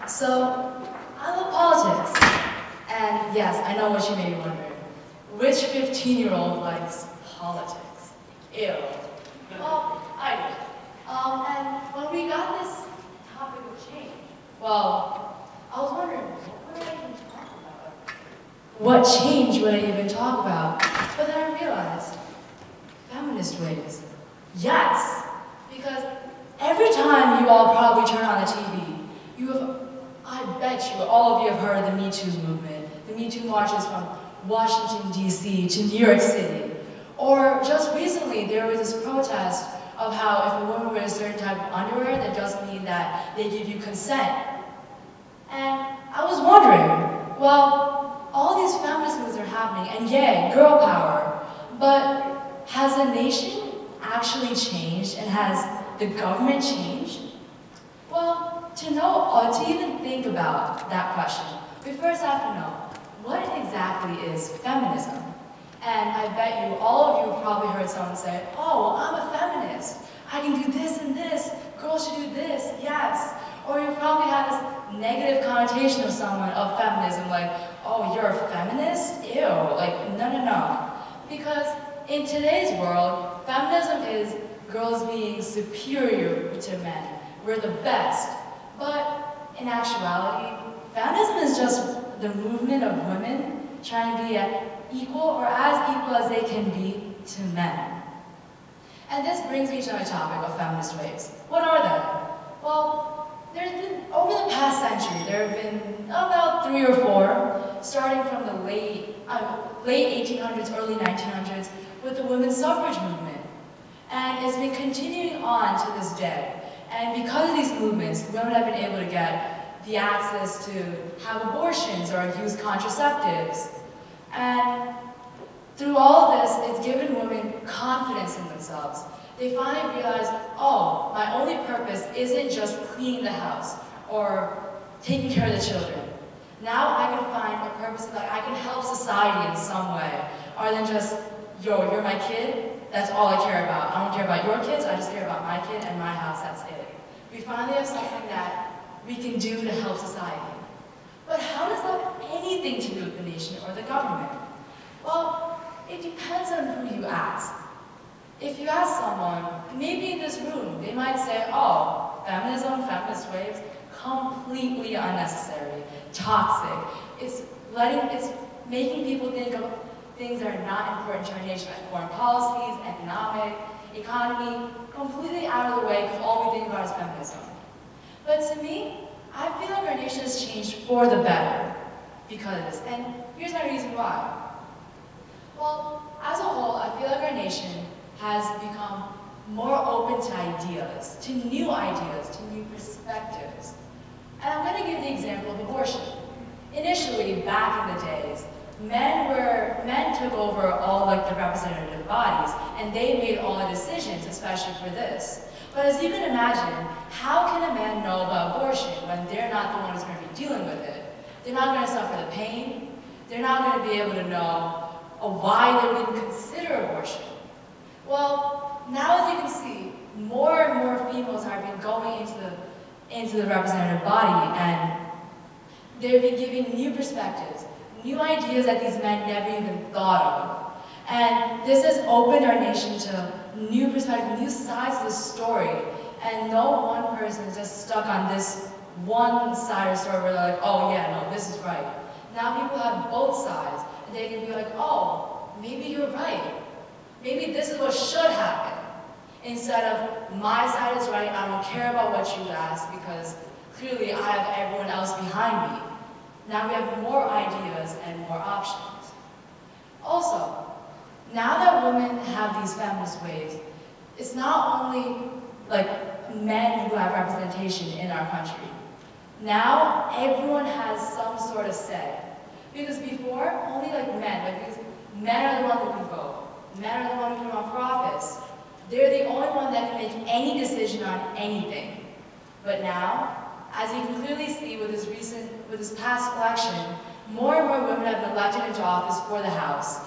So, I love politics. And yes, I know what you may be wondering. Which 15-year-old likes politics? Ew. Well, I do. And when we got this topic of change, well, I was wondering, what would I even talk about? What change would I even talk about? But then I realized, feminist ways. Yes, because every time you all probably turn on the TV, I bet you, all of you have heard of the Me Too movement, the Me Too marches from Washington, D.C. to New York City. Or just recently, there was this protest of how if a woman wears a certain type of underwear, that doesn't mean that they give you consent. And I was wondering, well, all these feminist moves are happening, and yay, girl power, but has the nation actually changed, and has the government changed? Well, to even think about that question, we first have to know, what exactly is feminism? And I bet you, all of you have probably heard someone say, oh, I'm a feminist. I can do this and this. Girls should do this, yes. Or you probably had this negative connotation of someone, of feminism, like, oh, you're a feminist? Ew, like, no. Because in today's world, feminism is girls being superior to men. We're the best. But in actuality, feminism is just the movement of women trying to be equal or as equal as they can be to men. And this brings me to my topic of feminist waves. What are they? Well, there's been, over the past century, there have been about 3 or 4, starting from the late 1800s, early 1900s, with the women's suffrage movement. And it's been continuing on to this day. And because of these movements, women have been able to get the access to have abortions or use contraceptives. And through all of this, it's given women confidence in themselves. They finally realize, oh, my only purpose isn't just cleaning the house or taking care of the children. Now I can find a purpose, like I can help society in some way, other than just, yo, you're my kid, that's all I care about. I don't care about your kids, I just care about my kid and my house, that's it. We finally have something that we can do to help society. But how does that have anything to do with the nation or the government? Well, it depends on who you ask. If you ask someone, maybe in this room, they might say, oh, feminism, feminist waves, completely unnecessary, toxic. It's making people think of things that are not important to our nation, like foreign policies, economy, completely out of the way because all we think about is feminism. But to me, I feel like our nation has changed for the better because of this, and here's my reason why. Well, as a whole, I feel like our nation has become more open to ideas, to new perspectives. And I'm going to give the example of abortion. Initially, back in the days, men took over all like the representative bodies, and they made all the decisions, especially for this. But as you can imagine, how can a man know about abortion when they're not the ones going to be dealing with it? They're not going to suffer the pain. They're not going to be able to know why they would even consider abortion. Well, now as you can see, more and more females have been going into the representative body, and they've been giving new perspectives, new ideas that these men never even thought of. And this has opened our nation to new perspectives, new sides of the story. And no one person is just stuck on this one side of the story where they're like, oh yeah, no, this is right. Now people have both sides, and they can be like, oh, maybe you're right. Maybe this is what should happen. Instead of, my side is right, I don't care about what you ask because clearly I have everyone else behind me. Now we have more ideas and more options. Also, now that women have these feminist waves, it's not only like men who have representation in our country. Now everyone has some sort of say. Because before, only like men, because men are the ones who can vote. Men are the ones who can run for office. They're the only one that can make any decision on anything. But now, as you can clearly see with this past election, more and more women have been elected into office for the House.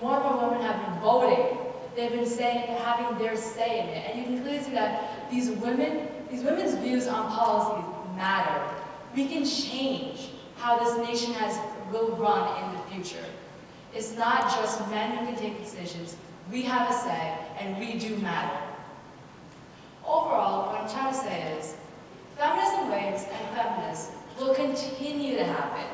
More and more women have been voting. They've been having their say in it. And you can clearly see that these women's views on policies matter. we can change how this nation will run in the future. It's not just men who can take decisions. We have a say, and we do matter. Overall, what I'm trying to say is, feminism waves and feminists will continue to happen.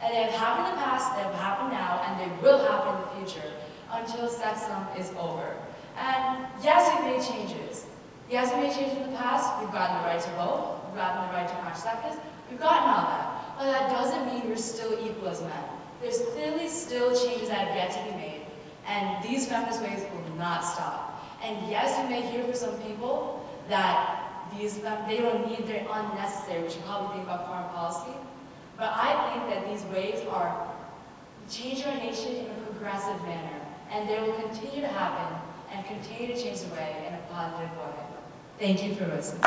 And they have happened in the past, they have happened now, and they will happen in the future until sexism is over. And yes, we've made changes. Yes, we made changes in the past. We've gotten the right to vote. We've gotten the right to march seconds. We've gotten all that. But that doesn't mean we're still equal as men. There's clearly still changes that have yet to be made. And these feminist waves will not stop. And yes, you may hear from some people that they don't need, they're unnecessary. We should probably think about foreign policy. But I think that these waves are changing our nation in a progressive manner. And they will continue to happen and continue to change the way in a positive way. Thank you for listening.